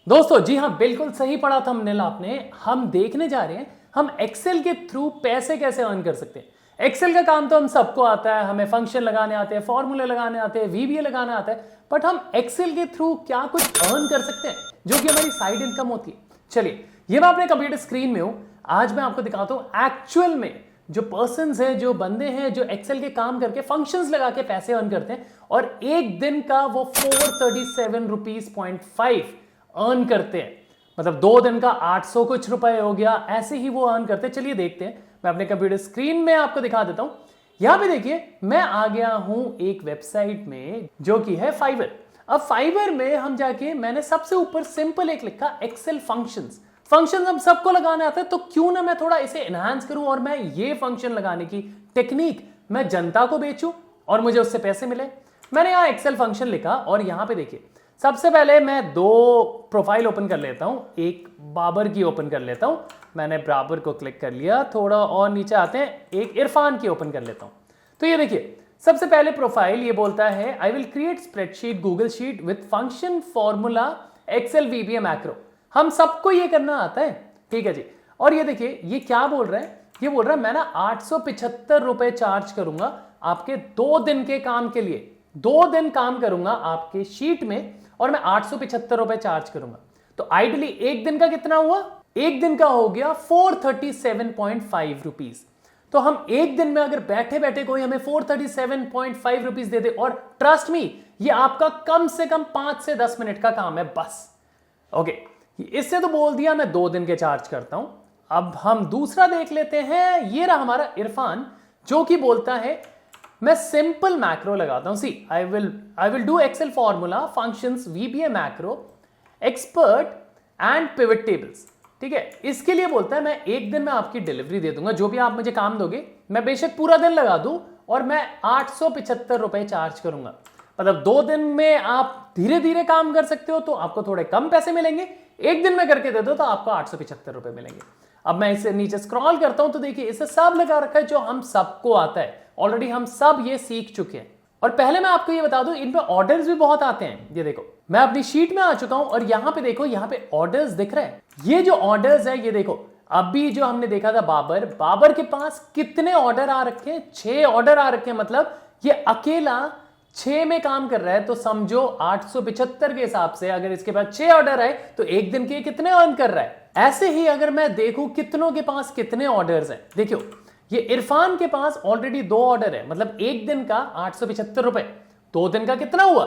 दोस्तों जी हाँ, बिल्कुल सही पढ़ा था हमने आपने। हम देखने जा रहे हैं हम एक्सेल के थ्रू पैसे कैसे अर्न कर सकते हैं। एक्सेल का काम तो हम सबको आता है, हमें फंक्शन लगाने आते हैं, फॉर्मूले लगाने आते हैं, वीबीए लगाना आता है, बट हम एक्सेल के थ्रू क्या कुछ अर्न कर सकते हैं जो कि हमारी साइड इनकम होती है। चलिए, ये मैं अपने कंप्यूटर स्क्रीन में हूं। आज मैं आपको दिखाता हूं एक्चुअल में जो पर्सन्स हैं, जो बंदे हैं जो एक्सेल के काम करके फंक्शंस लगा के पैसे अर्न करते हैं और एक दिन का वो 437 रुपीज 0.5 अर्न करते हैं। मतलब 2 दिन का 800 कुछ रुपए हो गया, ऐसे ही वो अर्न करते हैं। चलिए देखते हैं, मैं अपने कंप्यूटर स्क्रीन में आपको दिखा देता हूं। यहां पे देखिए, मैं आ गया हूं एक वेबसाइट में जो कि है फाइवर। अब फाइवर में हम जाके मैंने सबसे ऊपर सिंपल एक लिखा एक्सेल फंक्शंस। फंक्शन हम सबको लगाने आते हैं, तो क्यों ना मैं थोड़ा इसे एनहांस करूं और मैं ये फंक्शन लगाने की टेक्निक मैं जनता को बेचूं और मुझे उससे पैसे मिले। मैंने यहां एक्सेल फंक्शन लिखा और यहां पे देखिए, सबसे पहले मैं 2 प्रोफाइल ओपन कर लेता हूं। एक बाबर की ओपन कर लेता हूं, मैंने बाबर को क्लिक कर लिया। थोड़ा और नीचे आते हैं, एक इरफान की ओपन कर लेता हूं। तो ये देखिए, सबसे पहले प्रोफाइल ये बोलता है I will create spreadsheet Google sheet with function formula Excel VBA macro. हम सबको ये करना आता है, ठीक है जी। और ये देखिए, ये क्या बोल रहा है, ये बोल रहा है मैं ना 875 रुपए चार्ज करूंगा आपके 2 दिन के काम के लिए। 2 दिन काम करूंगा आपके शीट में और मैं 875 रुपए चार्ज करूंगा। तो आइडियली एक दिन का कितना हुआ? एक दिन का हो गया 437.5 रुपीज। तो हम एक दिन में अगर बैठे बैठे कोई हमें 437.5 रुपीज दे दे, और ट्रस्ट मी, ये आपका कम से कम 5 से 10 मिनट का काम है बस। ओके, इससे तो बोल दिया मैं 2 दिन के चार्ज करता हूं। अब हम दूसरा देख लेते हैं। ये रहा हमारा इरफान, जो कि बोलता है मैं सिंपल मैक्रो लगाता हूं। See I will do Excel formula functions VBA macro expert and pivot tables. ठीक है, इसके लिए बोलता है मैं एक दिन में आपकी डिलीवरी दे दूंगा। जो भी आप मुझे काम दोगे, मैं बेशक पूरा दिन लगा दूं और मैं 875 रुपए चार्ज करूंगा। मतलब 2 दिन में आप धीरे धीरे काम कर सकते हो तो आपको थोड़े कम पैसे मिलेंगे, एक दिन में करके दे दो तो आपको 875 रुपए मिलेंगे। अब मैं इसे नीचे स्क्रॉल करता हूं तो देखिए, इसे सब लगा रखा है जो हम सबको आता है। ऑलरेडी हम सब ये सीख चुके हैं। और पहले मैं आपको ये बता दूं, इन पे ऑर्डर्स भी बहुत आते हैं। ये देखो, मैं अपनी शीट में आ चुका हूं और यहां पे देखो, यहां पे ऑर्डर्स दिख रहे हैं। ये जो ऑर्डर्स है, ये देखो, अभी जो हमने देखा था बाबर के पास कितने ऑर्डर आ रखे हैं? 6 ऑर्डर आ रखे हैं। मतलब ये अकेला 6 में काम कर रहा है। तो समझो 875 के हिसाब से अगर इसके पास 6 ऑर्डर है तो एक दिन के कितने अर्न कर रहा है। ऐसे ही अगर मैं देखूं कितनों के पास कितने ऑर्डर्स हैं, देखियो, ये इरफान के पास ऑलरेडी 2 ऑर्डर है। मतलब एक दिन का 875 रुपए, 2 दिन का कितना हुआ?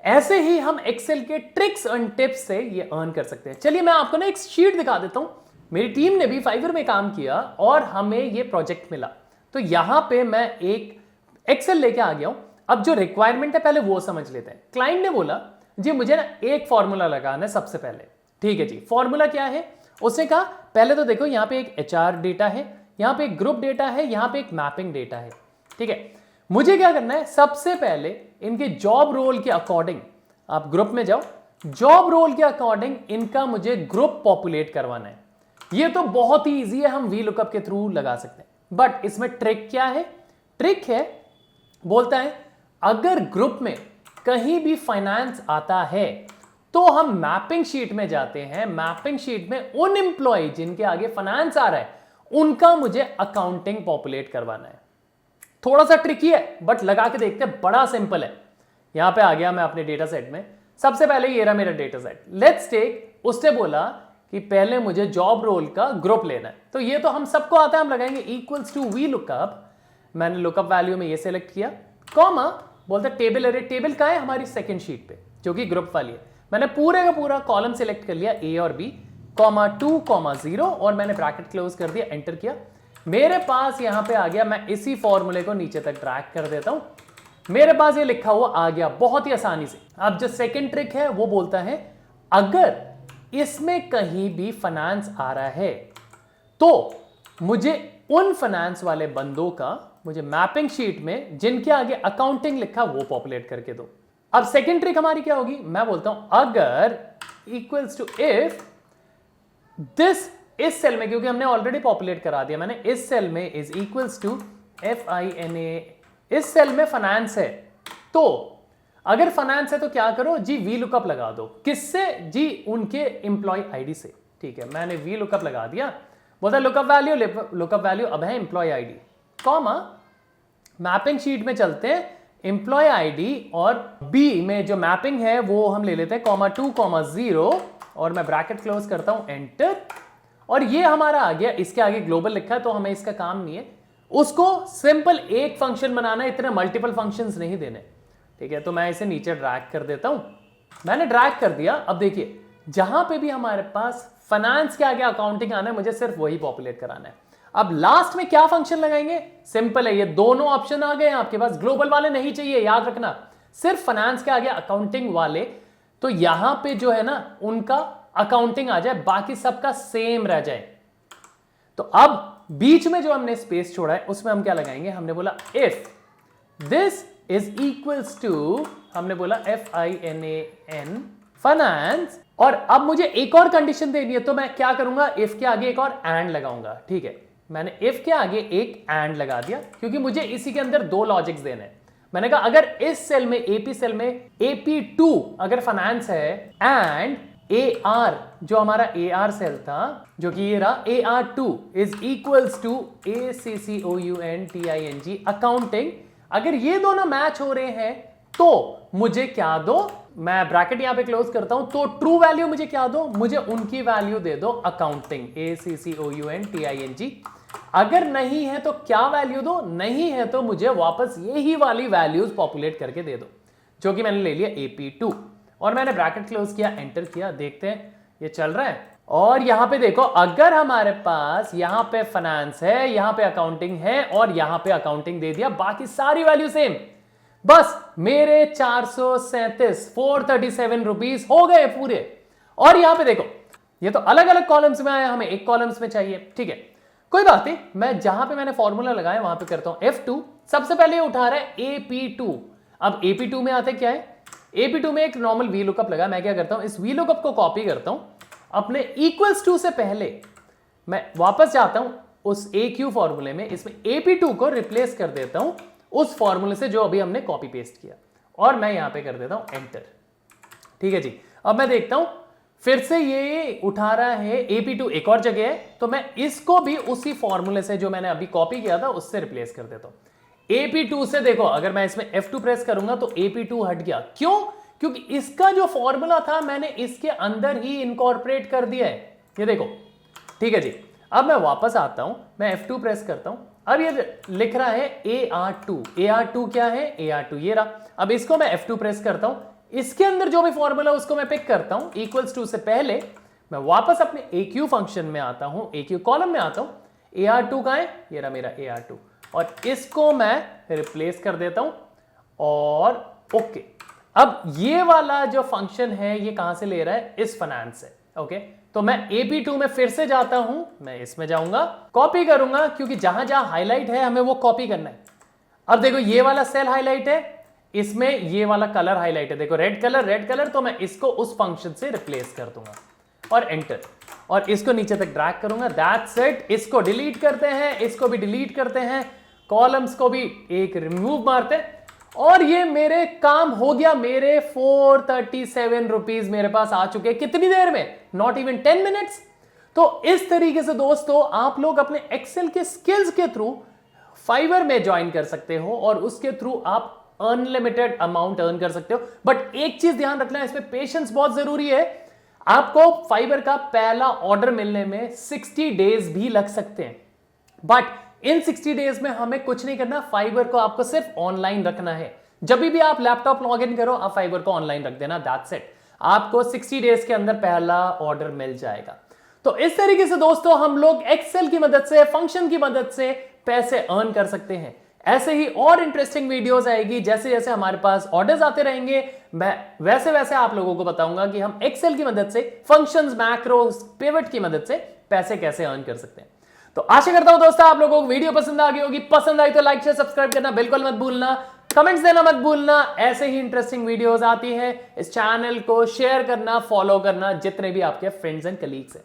ऐसे ही हम एक्सेल के ट्रिक्स एंड टिप्स से ये अर्न कर सकते हैं। चलिए, मैं आपको ना एक शीट दिखा देता हूं। मेरी टीम ने भी फाइवर में काम किया और हमें ये प्रोजेक्ट मिला। तो यहां पे मैं एक एक्सेल लेके आ गया हूं। अब जो रिक्वायरमेंट है पहले वो समझ लेते हैं। क्लाइंट ने बोला जी मुझे ना एक फॉर्मूला लगाना है सबसे पहले। ठीक है जी, फॉर्मूला क्या है? उसने कहा पहले तो देखो, यहां पे एक एचआर डेटा है, यहां पे एक ग्रुप डेटा है, यहां पे एक मैपिंग डेटा है। ठीक है, मुझे क्या करना है? सबसे पहले इनके जॉब रोल के अकॉर्डिंग आप ग्रुप में जाओ, जॉब रोल के अकॉर्डिंग इनका मुझे ग्रुप पॉपुलेट करवाना है। ये तो बहुत ही ईजी है, हम वी लुकअप के थ्रू लगा सकते हैं। बट इसमें ट्रिक क्या है? ट्रिक है, बोलता है अगर ग्रुप में कहीं भी फाइनेंस आता है तो हम मैपिंग शीट में जाते हैं। मैपिंग शीट में उन एम्प्लॉय जिनके आगे फाइनेंस आ रहा है उनका मुझे अकाउंटिंग पॉपुलेट करवाना है। थोड़ा सा ट्रिकी है बट लगा के देखते हैं, बड़ा सिंपल है। यहां पे आ गया मैं अपने डेटा सेट में। सबसे पहले ये रहा मेरा डेटा सेट। लेट्स टेक, उसने बोला कि पहले मुझे जॉब रोल का ग्रुप लेना है। तो ये तो हम सबको आता है, हम लगाएंगे इक्वल्स टू वी लुकअप। मैंने लुकअप वैल्यू में ये सेलेक्ट किया, कॉमा, बोलता टेबल अरे। टेबल का है हमारी सेकंड शीट पे जो कि ग्रुप वाली है। मैंने पूरे का पूरा कॉलम सेलेक्ट कर लिया, ए और बी, कॉमा 2, कॉमा 0, और मैंने ब्रैकेट क्लोज कर दिया, एंटर किया। मेरे पास यहां पे आ गया। मैं इसी फॉर्मूले को नीचे तक ड्रैग कर देता हूं, मेरे पास ये लिखा हुआ आ गया बहुत ही आसानी से। अब जो सेकंड ट्रिक है वो बोलता है अगर इसमें कहीं भी फाइनेंस आ रहा है तो मुझे उन फाइनेंस वाले बंदों का मुझे मैपिंग शीट में जिनके आगे अकाउंटिंग लिखा वो पॉपुलेट करके दो। अब सेकंड ट्रिक हमारी क्या होगी? मैं बोलता हूं अगर इक्वल्स टू इफ दिस, इस सेल में, क्योंकि हमने ऑलरेडी पॉपुलेट करा दिया, मैंने इस सेल में इज इक्वल्स टू FINA, इस सेल में फाइनेंस है, तो अगर फाइनेंस है तो क्या करो जी, वी लुकअप लगा दो। किससे जी? उनके एम्प्लॉय आईडी से। ठीक है, मैंने वी लुकअप लगा दिया। बोलता लुकअप वैल्यू अब है employee ID, comma mapping sheet में चलते हैं, एम्प्लॉय आईडी और बी में जो मैपिंग है वो हम ले लेते हैं (2,0) और मैं ब्रैकेट क्लोज करता हूं, एंटर। और ये हमारा आ गया। इसके आगे ग्लोबल लिखा है तो हमें इसका काम नहीं है, उसको सिंपल एक फंक्शन बनाना है, इतने मल्टीपल फंक्शंस नहीं देने। ठीक है, तो मैं इसे नीचे ड्रैग कर देता हूं। मैंने ड्रैग कर दिया। अब देखिए, जहां पे भी हमारे पास फाइनेंस के आगे अकाउंटिंग आना है, मुझे सिर्फ वही पॉपुलेट कराना है। अब लास्ट में क्या फंक्शन लगाएंगे? सिंपल है, ये दोनों ऑप्शन आ गए हैं आपके पास। ग्लोबल वाले नहीं चाहिए, याद रखना, सिर्फ फाइनेंस के आगे अकाउंटिंग वाले। तो यहां पे जो है ना, उनका अकाउंटिंग आ जाए, बाकी सबका सेम रह जाए। तो अब बीच में जो हमने स्पेस छोड़ा है उसमें हम क्या लगाएंगे? हमने बोला if this is equals to, हमने बोला FINAN फाइनेंस। और अब मुझे एक और कंडीशन देनी है, तो मैं क्या करूंगा? इफ के आगे एक और एंड लगाऊंगा। ठीक है, मैंने इफ के आगे एक एंड लगा दिया, क्योंकि मुझे इसी के अंदर दो लॉजिक्स देने हैं। मैंने कहा अगर इस सेल में, AP सेल में AP2 अगर फाइनेंस है एंड AR जो हमारा AR सेल था, जो कि ये रहा, AR2 is equals to ACCOUNTING accounting, अगर ये दोनों मैच हो रहे हैं तो मुझे क्या दो? मैं ब्रैकेट यहां पे क्लोज करता हूं। तो ट्रू वैल्यू मुझे क्या दो? मुझे उनकी वैल्यू दे दो, अकाउंटिंग, ACCOUNTING। अगर नहीं है तो क्या वैल्यू दो? नहीं है तो मुझे वापस यही वाली वैल्यूज पॉपुलेट करके दे दो, जो कि मैंने ले लिया AP2। और मैंने ब्रैकेट क्लोज किया, एंटर किया। देखते हैं ये चल रहा है। और यहां पे देखो, अगर हमारे पास यहां पे फाइनेंस है, यहां पे अकाउंटिंग है और यहां पे अकाउंटिंग दे दिया, बाकी सारी वैल्यू सेम, बस मेरे 437 रुपीस हो गए पूरे। और यहां पे देखो, ये तो अलग अलग कॉलम्स में आया, हमें एक कॉलम्स में चाहिए। ठीक है, कोई बात नहीं, मैं जहां पे मैंने फॉर्मूला लगाया वहां पे करता हूं F2। सबसे पहले उठा रहा है AP2। अब AP2 में आते क्या है? AP2 में एक नॉर्मल वी लुकअप लगा। मैं क्या करता हूं? इस वी लुकअप को कॉपी करता हूं, अपने इक्वल्स टू से पहले मैं वापस जाता हूं उस AQ फॉर्मूले में, इसमें AP2 को रिप्लेस कर देता हूं उस फॉर्मूले से जो अभी हमने कॉपी पेस्ट किया, और मैं यहां पे कर देता हूं एंटर। ठीक है जी, अब मैं देखता हूं फिर से ये उठा रहा है AP2 एक और जगह है, तो मैं इसको भी उसी फॉर्मूले से जो मैंने अभी कॉपी किया था उससे रिप्लेस कर देता हूं। AP2 से देखो, अगर मैं इसमें F2 प्रेस करूंगा तो AP2 हट गया। क्यों? क्योंकि इसका जो फॉर्मूला था मैंने इसके अंदर ही इनकॉर्पोरेट कर दिया है, ये देखो। ठीक है जी, अब मैं वापस आता हूं, मैं F2 प्रेस करता हूं। अब ये लिख रहा है AR2। AR2 क्या है? AR2 ये रहा। अब इसको मैं F2 प्रेस करता हूं, इसके अंदर जो भी फॉर्मूला उसको मैं पिक करता हूं, इक्वल्स टू से पहले मैं वापस अपने AQ फंक्शन में आता हूं, AQ कॉलम में आता हूं। AR2 का है? ये रहा मेरा AR2, और इसको मैं रिप्लेस कर देता हूं और ओके। अब ये वाला जो फंक्शन है ये कहां से ले रहा है? इस फाइनेंस से। ओके, तो मैं AP2 में फिर से जाता हूं, मैं इसमें जाऊंगा, कॉपी करूंगा, क्योंकि जहां जहां हाईलाइट है हमें वो कॉपी करना है। अब देखो, ये वाला सेल हाईलाइट है, इसमें ये वाला कलर हाईलाइट है, देखो रेड कलर, तो मैं इसको उस फंक्शन से रिप्लेस कर दूंगा और एंटर, और इसको नीचे तक ड्रैग करूंगा। That's it. इसको डिलीट करते हैं, इसको भी डिलीट करते हैं, कॉलम्स को भी एक रिमूव मारते हैं, और ये मेरे काम हो गया। मेरे 437 रुपीज मेरे पास आ चुके हैं। कितनी देर में? Not even 10 minutes. तो इस तरीके से दोस्तों आप लोग अपने एक्सेल के स्किल्स के थ्रू फाइवर में ज्वाइन कर सकते हो, और उसके थ्रू आप अनलिमिटेड अमाउंट अर्न कर सकते हो। बट एक चीज ध्यान रखना है, इसमें पेशेंस बहुत जरूरी है। आपको फाइवर का पहला ऑर्डर मिलने में 60 डेज भी लग सकते हैं, बट इन 60 डेज में हमें कुछ नहीं करना। फाइवर को आपको सिर्फ ऑनलाइन रखना है। जब भी आप लैपटॉप लॉग इन करो, आप फाइवर को ऑनलाइन रख देना, दैट्स इट। आपको 60 डेज के अंदर पहला ऑर्डर मिल जाएगा। तो इस तरीके से दोस्तों हम लोग एक्सेल की मदद से, फंक्शन की मदद से पैसे अर्न कर सकते हैं। ऐसे ही और इंटरेस्टिंग वीडियोस आएगी, जैसे जैसे हमारे पास ऑर्डर्स आते रहेंगे, मैं वैसे वैसे आप लोगों को बताऊंगा कि हम एक्सेल की मदद से, फंक्शंस, मैक्रोस, पिवट की मदद से पैसे कैसे अर्न कर सकते हैं। तो आशा करता हूं दोस्तों आप लोगों को वीडियो पसंद आ गई होगी। पसंद आई तो लाइक शेयर सब्सक्राइब करना बिल्कुल मत भूलना, कमेंट्स देना मत भूलना। ऐसे ही इंटरेस्टिंग वीडियोस आती हैं, इस चैनल को शेयर करना, फॉलो करना जितने भी आपके फ्रेंड्स एंड कलीग्स हैं।